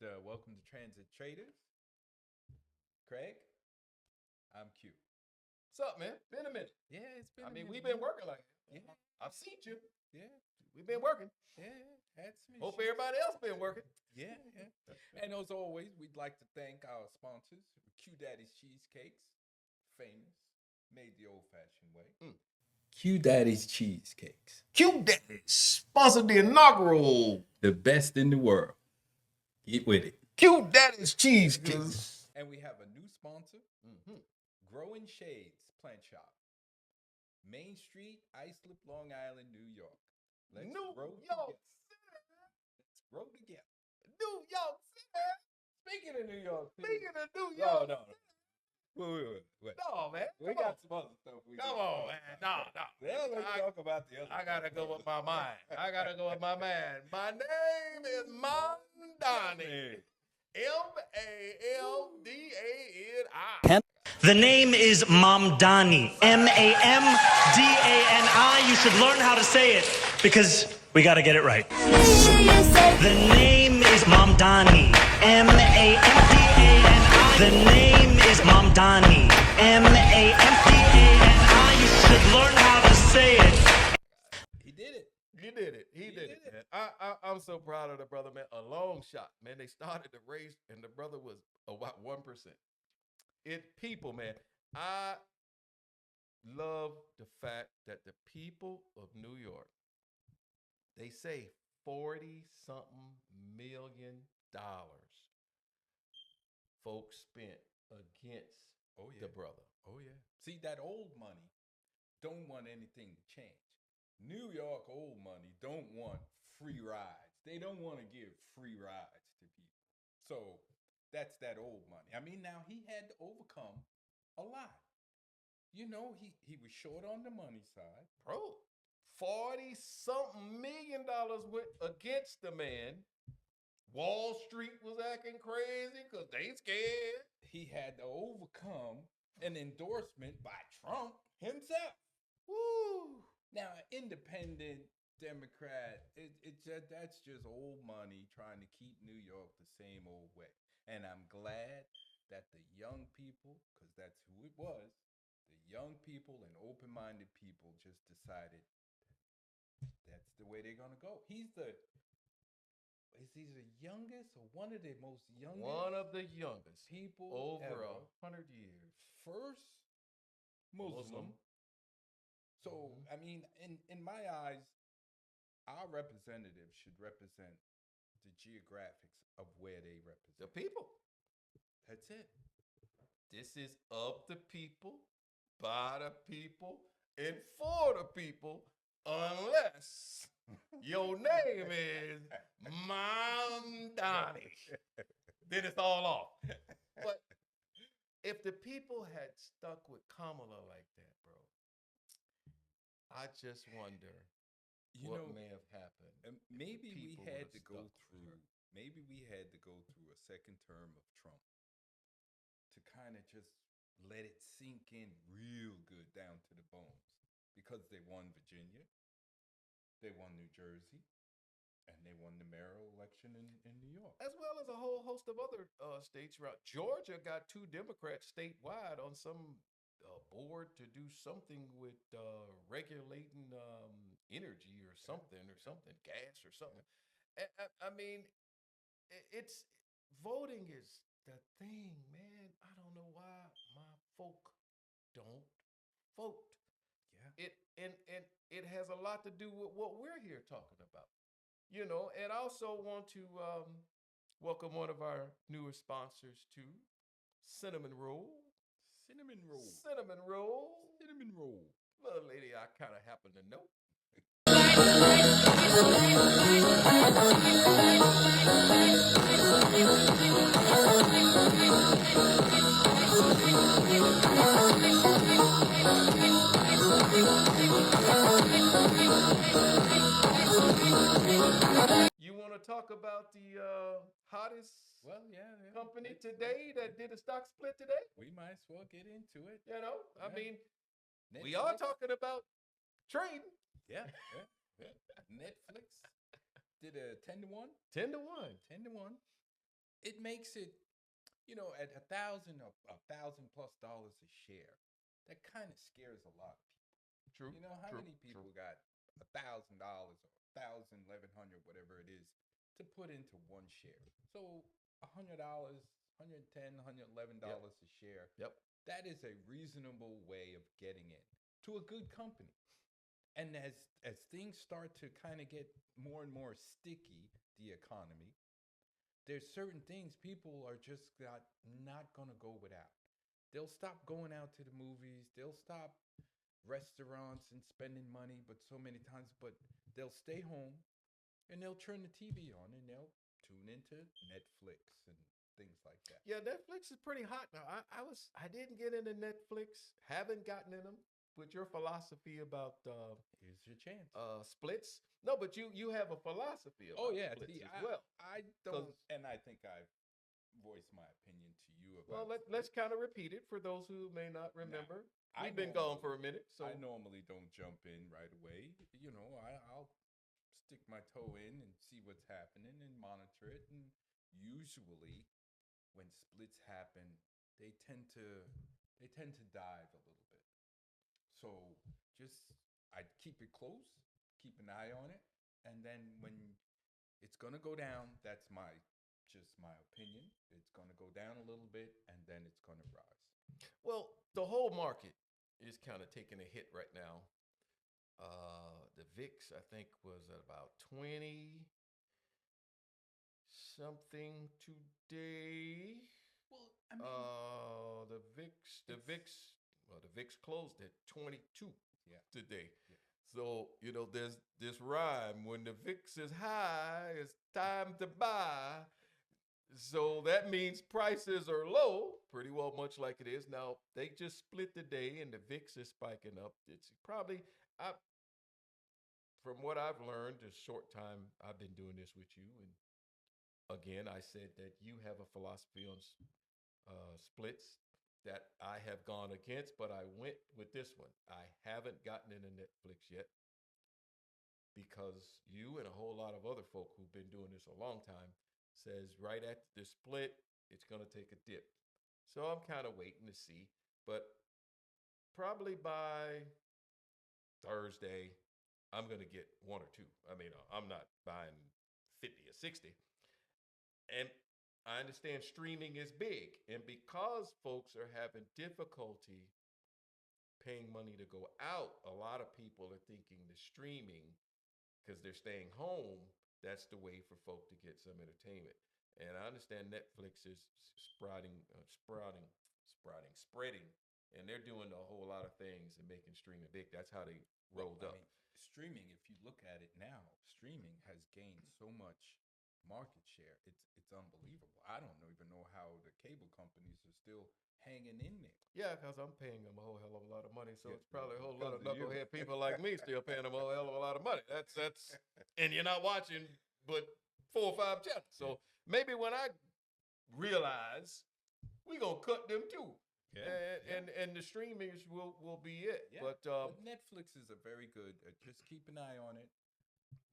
Welcome to Transit Traders. Craig, I'm Q. What's up, man? Been a minute. Yeah, it's been. I mean, we've been working like Yeah, I've seen you. yeah, We've been working. yeah. Had some Hope issues. everybody else been working. Yeah, yeah. And as always, we'd like to thank our sponsors, Q Daddy's Cheesecakes, famous, made the old-fashioned way. Q Daddy's Cheesecakes, Q Daddy sponsored the inaugural the best in the world. Get with it. Q Daddy's cheesecakes. And we have a new sponsor, Growing Shades Plant Shop, Main Street, Islip, Long Island, New York. Let's New grow York together. Let's grow together. New York City. Speaking of New York City. Speaking of New York. No. Wait. No, man. We got some other stuff. Come on, man. No. Yeah, let's talk about the other. I gotta go with my mind. My name is Mamdani. Mamdani. The name is Mamdani. Mamdani. You should learn how to say it because we got to get it right. The name is Mamdani. Mamdani. The name is Mamdani. Mamdani. You should learn how to say it. He did it. He did it. Man. I'm so proud of the brother, man. A long shot, man. They started the race, and the brother was about 1%. People, man. I love the fact that the people of New York, they say $40-something million folks spent against the brother. Oh, yeah. See, that old money don't want anything to change. New York old money don't want free rides. They don't want to give free rides to people. So that's that old money. I mean, now he had to overcome a lot. You know, he was short on the money side. Bro, $40-something million went against the man. Wall Street was acting crazy because they scared. He had to overcome an endorsement by Trump himself. Woo! Now, independent Democrat, that's just old money trying to keep New York the same old way. And I'm glad that the young people, because that's who it was, the young people and open-minded people just decided that's the way they're going to go. Is he the youngest or one of the most youngest? One of the youngest people over ever. 100 years. First Muslim. So, I mean, in my eyes, our representatives should represent the geographics of where they represent. The people. That's it. This is of the people, by the people, and for the people, unless your name is Mamdani. Then it's all off. But if the people had stuck with Kamala like that, bro, I just wonder what may have happened. Maybe we had to go through a second term of Trump to kind of just let it sink in real good down to the bones, because they won Virginia, they won New Jersey, and they won the mayoral election in New York. As well as a whole host of other states around. Georgia got 2 Democrats statewide on some board to do something with regulating energy or something, gas or something. I mean, it's voting is the thing, man. I don't know why my folk don't vote. Yeah. It has a lot to do with what we're here talking about. You know, and I also want to welcome one of our newer sponsors to Cinnamon Roll. Little lady I kind of happen to know. You want to talk about the hottest company today that did a stock split today? We might as well get into it. You know, Yeah. I mean, Netflix. we are talking about trading. Yeah. Netflix did a 10-1. 10-1. 10-1. it makes it, at $1,000+ a share, that kind of scares a lot of people. True. How true, many people true. got $1,000 or 1,000, 1,100, whatever it is, to put into one share? So $100, 110, Yep. $111 a share. Yep. That is a reasonable way of getting in to a good company. And as things start to kind of get more and more sticky, the economy, there's certain things people are just not gonna go without. They'll stop going out to the movies. They'll stop restaurants and spending money, but so many times. But they'll stay home and they'll turn the TV on and they'll tune into Netflix and things like that. Yeah, Netflix is pretty hot now. I didn't get into Netflix. Haven't gotten in them. With your philosophy about Here's your chance. splits, no, but you have a philosophy Oh about yeah, splits see, as well. I don't, and I think I've voiced my opinion to you Well, about. let's kind of repeat it for those who may not remember. I We've been gone normally- for a minute, so I normally don't jump in right away. I'll stick my toe in and see what's happening and monitor it. And usually, when splits happen, they tend to dive a little bit. So I keep it close, keep an eye on it, and then when it's gonna go down, that's my opinion. It's gonna go down a little bit, and then it's gonna rise. well, the whole market is kind of taking a hit right now. The VIX, I think, was at about 20 something today. Well, I mean, The VIX closed at 22 Yeah. today. Yeah. So, there's this rhyme: when the VIX is high, it's time to buy. So that means prices are low, pretty well much like it is. Now, they just split the day and the VIX is spiking up. It's probably, I, from what I've learned, the short time I've been doing this with you, and again, I said that you have a philosophy on splits that I have gone against, but I went with this one. I haven't gotten into Netflix yet because you and a whole lot of other folk who've been doing this a long time says right at the split, it's going to take a dip. So I'm kind of waiting to see, but probably by Thursday, I'm going to get one or two. I mean, I'm not buying 50 or 60. And I understand streaming is big. And because folks are having difficulty paying money to go out, a lot of people are thinking the streaming, because they're staying home, that's the way for folk to get some entertainment. And I understand Netflix is spreading, and they're doing a whole lot of things and making streaming big. That's how they rolled up. I mean, streaming, if you look at it now, streaming has gained so much market share. It's unbelievable. I don't even know how the cable companies are still hanging in there. Yeah, because I'm paying them a whole hell of a lot of money. So Yeah, it's probably a whole lot of because of you. knucklehead people like me still paying them a whole hell of a lot of money. That's and you're not watching but 4 or 5 channels. So maybe when I realize we're gonna cut them too. And the streamers will be it. Yeah. But But Netflix is a very good. Just keep an eye on it.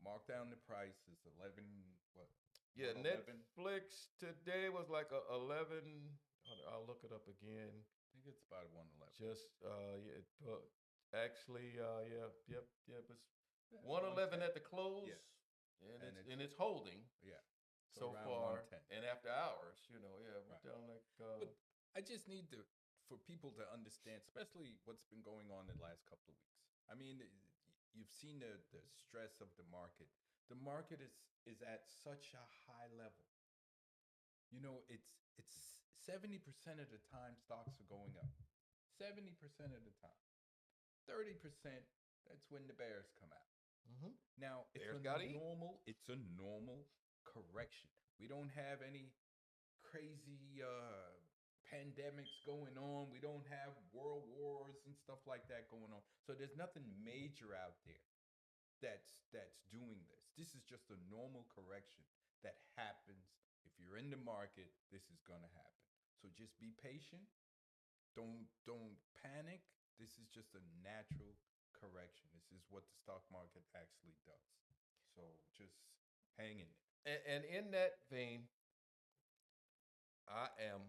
Mark down the price. It's 11. What? yeah, 11? Netflix today was like a 11. I'll look it up again. I think it's about 111. Just yeah, but actually yeah, yep. It's Yeah, 111 at the 110. close. Yeah. And it's holding Yeah. so around far. 110. And after hours, we're Right. down like But I just need for people to understand, especially what's been going on in the last couple of weeks. I mean, you've seen the stress of the market. The market is at such a high level. It's 70% of the time stocks are going up. 70% of the time. 30%, that's when the bears come out. mhm. Now, Bears gotta eat. it's a normal correction. We don't have any crazy pandemics going on. We don't have world wars and stuff like that going on. So there's nothing major out there that's doing this. This is just a normal correction that happens. If you're in the market, this is going to happen. So just be patient. Don't panic. This is just a natural correction. This is what the stock market actually does. So just hang in there. And in that vein, I am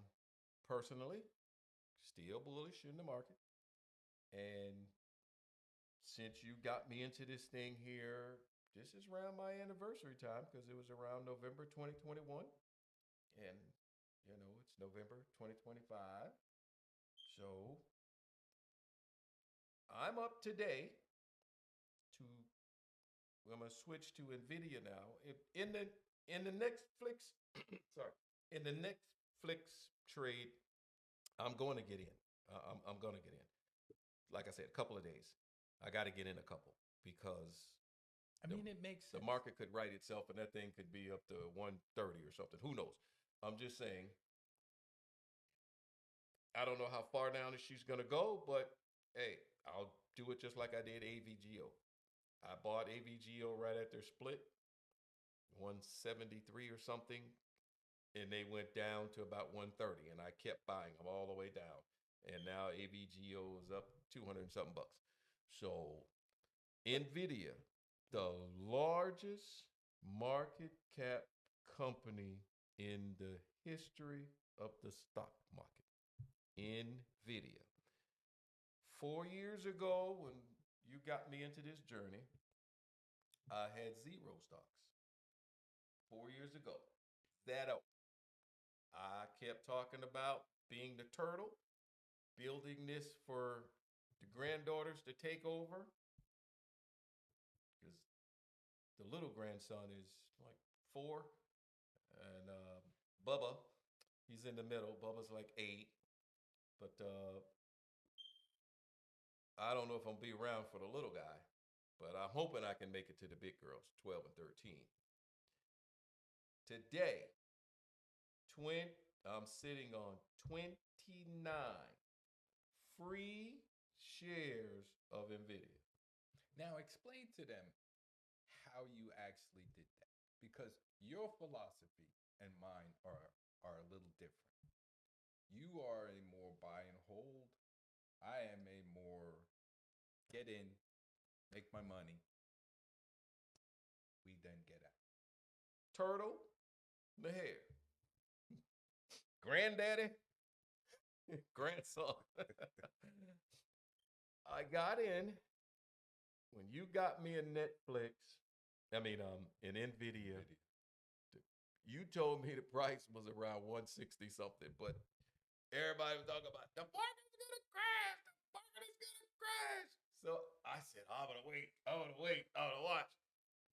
personally still bullish in the market. And since you got me into this thing here, this is around my anniversary time because it was around November 2021. And, it's November 2025. So I'm up today to, I'm going to switch to NVIDIA now. In the Netflix, sorry, in the Netflix trade, I'm going to get in. I'm going to get in. Like I said, a couple of days. I got to get in a couple because it makes sense. the market could right itself and that thing could be up to 130 or something. Who knows? I'm just saying, I don't know how far down she's going to go, but hey, I'll do it just like I did AVGO. I bought AVGO right at their split, 173 or something, and they went down to about 130, and I kept buying them all the way down. And now AVGO is up 200 and something bucks. So NVIDIA, the largest market cap company in the history of the stock market. NVIDIA. 4 years ago, when you got me into this journey, I had 0 stocks. 4 years ago. Zero. I kept talking about being the turtle, building this for the granddaughters to take over. Because the little grandson is like 4. And Bubba, he's in the middle. Bubba's like 8. But I don't know if I'm going to be around for the little guy. But I'm hoping I can make it to the big girls, 12 and 13. Today, I'm sitting on 29 free shares of NVIDIA. Now explain to them how you actually did that, because your philosophy and mine are a little different. You are a more buy and hold. I am a more get in, make my money, we then get out. Turtle, the hair. Granddaddy, grandson. I got in when you got me in Netflix. In NVIDIA. You told me the price was around 160 something, but everybody was talking about the market's gonna crash. The market is gonna crash. So I said, I'm gonna wait. I'm gonna watch.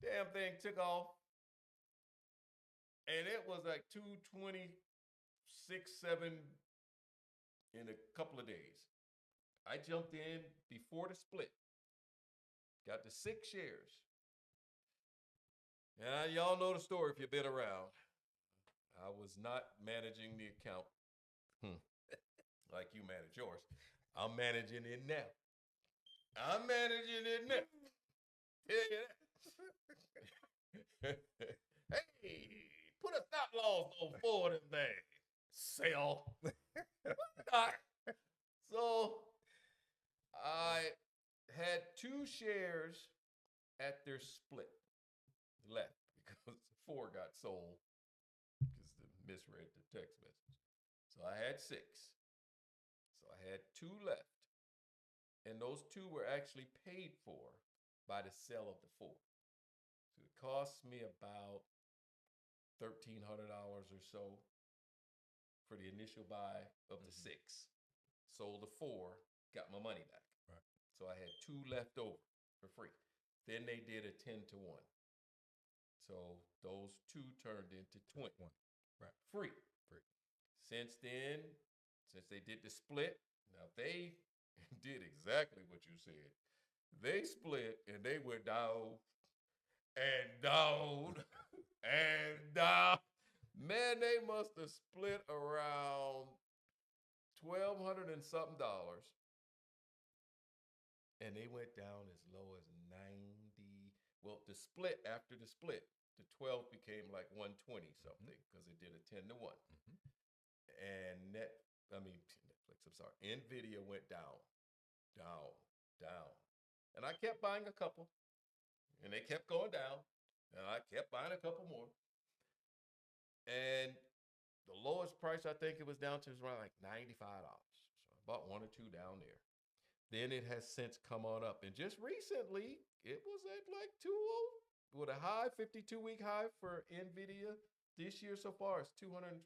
Damn thing took off. And it was like 226, 7 in a couple of days. I jumped in before the split. Got the 6 shares. Yeah, y'all know the story if you've been around. I was not managing the account like you manage yours. I'm managing it now. Tell you that. Hey, put a stop loss on 4 of them things. Sell. So I had 2 shares at their split left because 4 got sold because they misread the text message. So I had 6. So I had 2 left. And those 2 were actually paid for by the sale of the 4. So it cost me about $1,300 or so for the initial buy of the 6. Sold the 4, got my money back. Right. So I had 2 left over for free. Then they did a 10-to-1. So those 2 turned into 20. Right. Free. Since then, since they did the split, now they did exactly what you said. They split and they went down and down and down. Man, they must have split around $1,200 and something. And they went down as low as 90. Well, the split, after the split, the 12 became like 120 something because it did a 10-to-1. And Netflix, I'm sorry, NVIDIA went down. And I kept buying a couple. And they kept going down. And I kept buying a couple more. And the The lowest price I think it was down to was around like $95. So I bought one or two down there. Then it has since come on up. And just recently, it was at like 200 with a high, 52-week high for NVIDIA. This year so far is $212.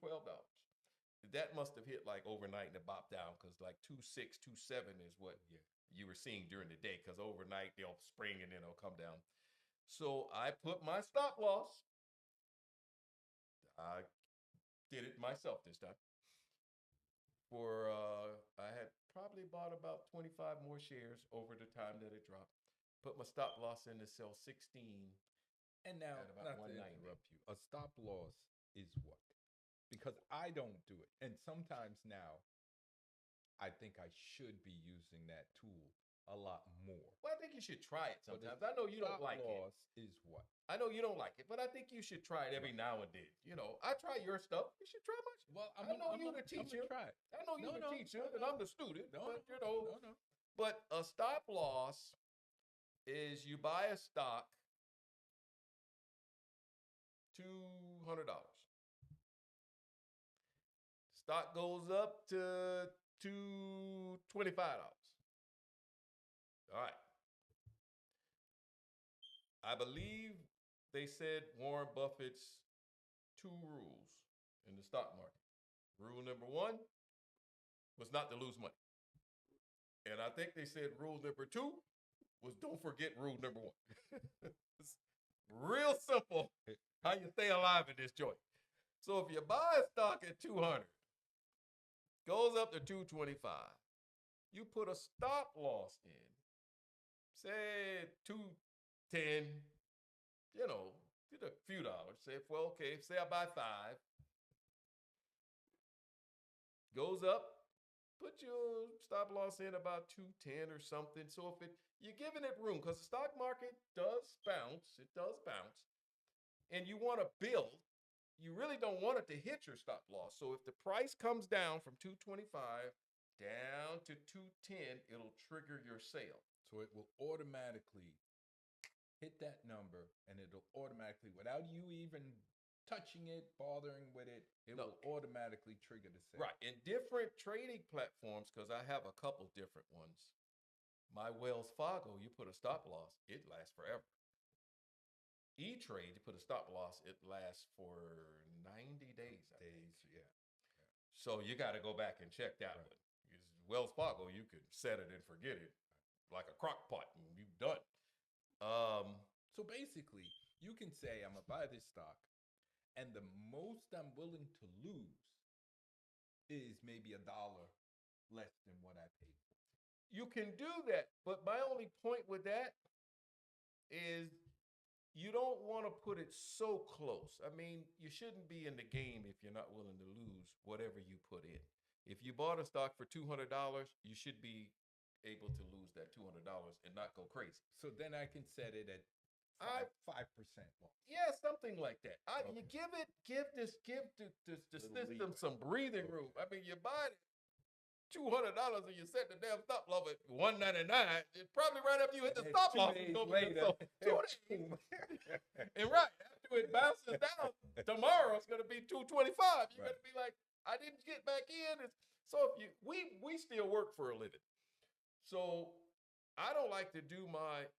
That must have hit like overnight and it bopped down because like 2.6, 2.7 is what you were seeing during the day because overnight they'll spring and then it'll come down. So I put my stop loss. I did it myself this time. I had probably bought about 25 more shares over the time that it dropped. Put my stop loss in to sell 16. And now, At about not to 190. interrupt you, a stop loss is what? Because I don't do it. And sometimes now, I think I should be using that tool a lot more. Well, I think you should try it But sometimes. I know you don't like stop it. loss is what? I know you don't like it, but I think you should try it every now and then. You know, I try your stuff. You should try my stuff. Well, I know you're the teacher. Try it. I know you're the teacher, and I'm the student. No, but you know, no. but a stop loss is you buy a stock $200. Stock goes up to $225. All right. I believe they said Warren Buffett's 2 rules in the stock market. Rule number 1 was not to lose money. And I think they said rule number 2 was don't forget rule number 1. It's real simple how you stay alive in this joint. So if you buy a stock at 200, goes up to 225, you put a stop loss in, say 210, you know, get a few dollars. Say, well, okay, say I buy 5, goes up, put your stop loss in about 210 or something. So if you're giving it room, because the stock market does bounce, and you want to build, you really don't want it to hit your stop loss. So if the price comes down from 225 down to 210, it'll trigger your sale. So it will automatically hit that number, and it'll automatically, without you even touching it, bothering with it, it will automatically trigger the sale. Right. In different trading platforms, because I have a couple different ones. My Wells Fargo, you put a stop loss, it lasts forever. E-Trade, you put a stop loss, it lasts for 90 days. Yeah. So you got to go back and check that one. Because Wells Fargo, you could set it and forget it like a crock pot and you've done. So basically, you can say, I'm going to buy this stock, and the most I'm willing to lose is maybe $1 less than what I paid for. You can do that, but my only point with that is you don't want to put it so close. I mean, you shouldn't be in the game if you're not willing to lose whatever you put in. If you bought a stock for $200, you should be able to lose that $200 and not go crazy. So then I can set it at 5% loss. Yeah, something like that. Okay. You give the system some breathing room. I mean, you buy it $200 and you set the damn stop loss at $199. It's probably right after you hit the stop loss. And right after it bounces down, tomorrow it's going to be $225. You're going to be like, I didn't get back in. So if we still work for a living. So I don't like to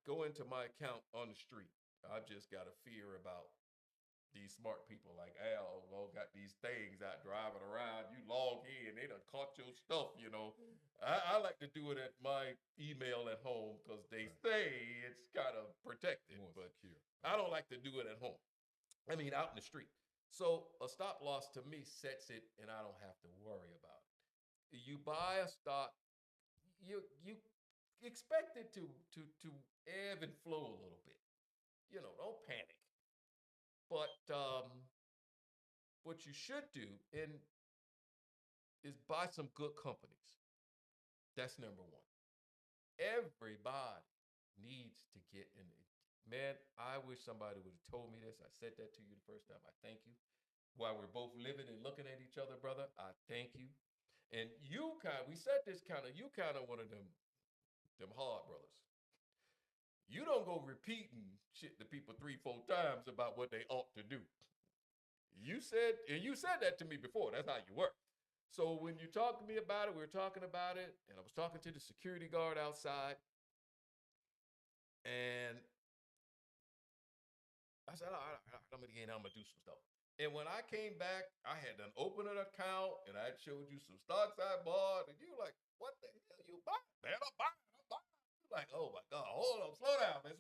go into my account on the street. I've just got a fear about these smart people like Al, got these things out driving around. You log in, they done caught your stuff, you know. I like to do it at my email at home because they say it's kind of protected, but secure. I don't like to do it at home. I mean, out in the street. So a stop loss to me sets it, and I don't have to worry about it. You buy a stock, you expect it to ebb and flow a little bit. You know, don't panic. But what you should do is buy some good companies. That's number 1. Everybody needs to get in it. Man, I wish somebody would have told me this. I said that to you the first time. I thank you. While we're both living and looking at each other, brother, I thank you. And we said this you kind of one of them hard brothers. You don't go repeating shit to people 3-4 times about what they ought to do. You said that to me before. That's how you work. So when you talked to me about it, we were talking about it, and I was talking to the security guard outside, and I said, all right, I'm gonna do some stuff. And when I came back, I had done opened an account, and I showed you some stocks I bought, and you were like, what the hell you buying? Man, I'm buying. You're like, oh my God, hold on, slow down, man.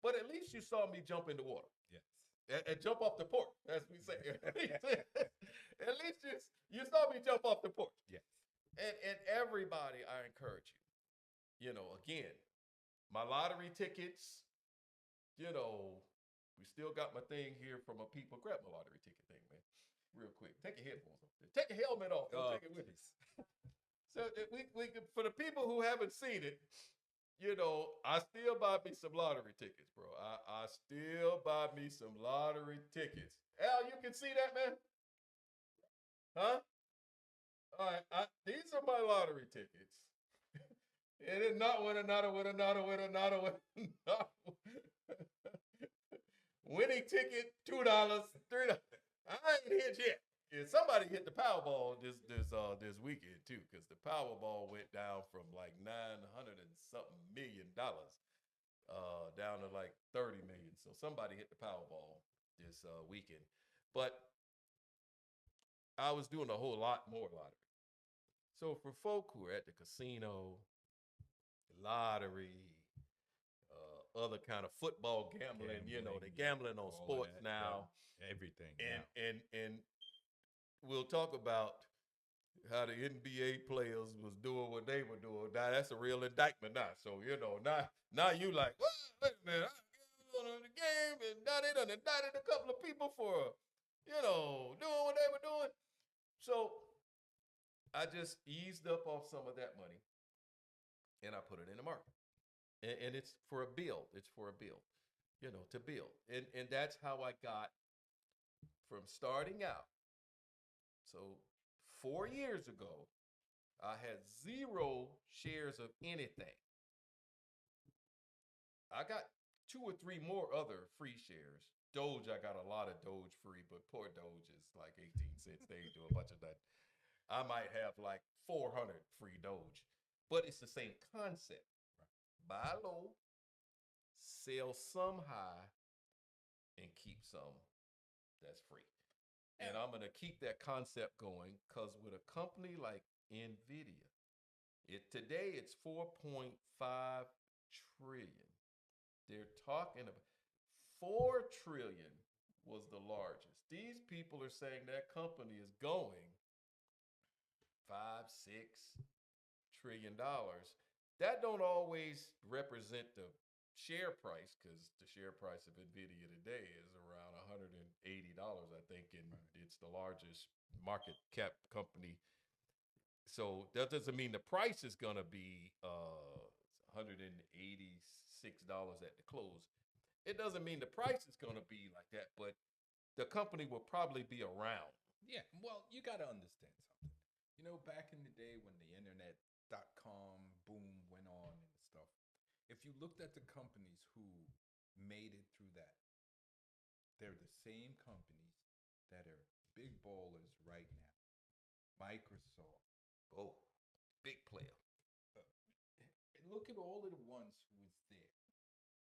But at least you saw me jump in the water. Yes. And jump off the porch, as we say. At least you saw me jump off the porch. Yes. And everybody, I encourage you. You know, again, my lottery tickets, you know, we still got my thing here from a people. Grab my lottery ticket thing, man. Real quick. Take your headphones off. Take your helmet off. Don't take it with us. So we could, for the people who haven't seen it, you know, I still buy me some lottery tickets, bro. I still buy me some lottery tickets. Al, you can see that, man? Huh? All right, these are my lottery tickets. It is not winner. Winning ticket, $2, $3. I ain't hit yet. Yeah, somebody hit the Powerball this weekend too, because the Powerball went down from like $900 and something million down to like 30 million. So somebody hit the Powerball this weekend. But I was doing a whole lot more lottery. So for folk who are at the casino, lottery, other kind of football gambling, you know, they're gambling on sports now. Everything. And we'll talk about how the NBA players was doing what they were doing. Now that's a real indictment now. So, you know, now you like, well, wait a minute, I was on the game, and now they done indicted a couple of people for, you know, doing what they were doing. So I just eased up off some of that money, and I put it in the market. And it's for a build. It's for a build, you know, to build. And that's how I got from starting out. So 4 years ago, I had 0 shares of anything. I got 2 or 3 more other free shares. Doge, I got a lot of Doge free, but poor Doge is like 18 cents. They do a bunch of that. I might have like 400 free Doge, but it's the same concept. Buy low, sell some high, and keep some that's free. And I'm going to keep that concept going because with a company like NVIDIA, today it's 4.5 trillion. They're talking about 4 trillion was the largest. These people are saying that company is going 5, 6 trillion dollars. That don't always represent the share price, because the share price of NVIDIA today is around $180, I think, and it's the largest market cap company. So that doesn't mean the price is going to be $186 at the close. It doesn't mean the price is going to be like that, but the company will probably be around. Yeah, well, you got to understand something. You know, back in the day when the internet.com boom went on and stuff, if you looked at the companies who made it through that, they're the same companies that are big ballers right now. Microsoft. Oh, big player. Look at all of the ones who was there.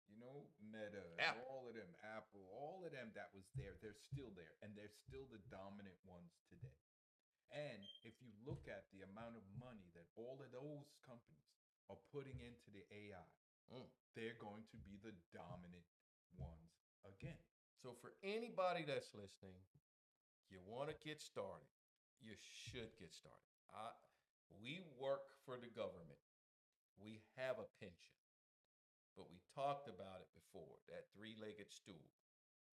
You know, Meta, Apple. all of them, Apple, all of them that was there, they're still there. And they're still the dominant ones today. And if you look at the amount of money that all of those companies are putting into the AI, they're going to be the dominant ones again. So for anybody that's listening, you want to get started, you should get started. We work for the government. We have a pension, but we talked about it before, that 3-legged stool.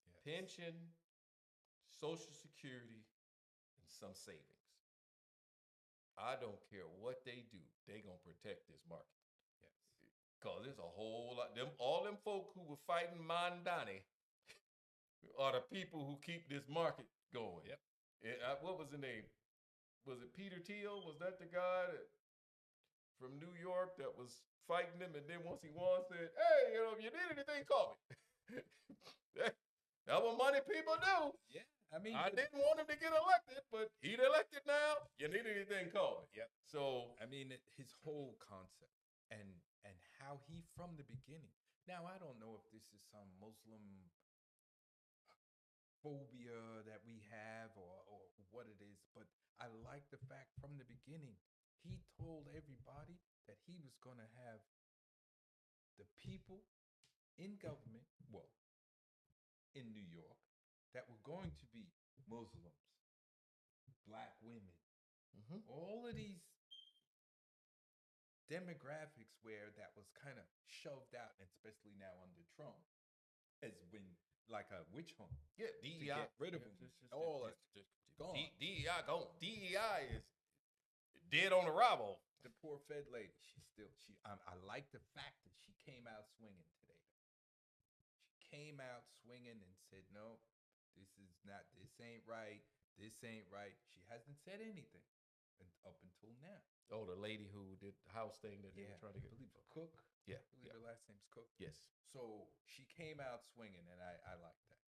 Yes. Pension, Social Security, and some savings. I don't care what they do, they going to protect this market. Yes. Because there's a whole lot. All them folk who were fighting Mamdani are the people who keep this market going. Yep. What was the name? Was it Peter Thiel? Was that the guy from New York that was fighting him? And then once he won, said, hey, you know, if you need anything, call me. That's what money people do. Yeah. I mean, I didn't want him to get elected, but he's elected now. You need anything, call me. Yep. So I mean, his whole concept and how he from the beginning. Now, I don't know if this is some Muslim phobia that we have or what it is, but I like the fact from the beginning he told everybody that he was going to have the people in government, well, in New York, that were going to be Muslims, black women, all of these demographics where that was kind of shoved out, and especially now under Trump, has been like a witch hunt. yeah, To DEI. get rid of them. All gone. DEI gone. DEI is dead on arrival. The poor Fed lady, I like the fact that she came out swinging today. She came out swinging and said, no, this ain't right. This ain't right. She hasn't said anything up until now. Oh, the lady who did the house thing that they were trying to get. I believe Cook. Yeah. I believe her last name's Cook. Yes. So she came out swinging, and I like that.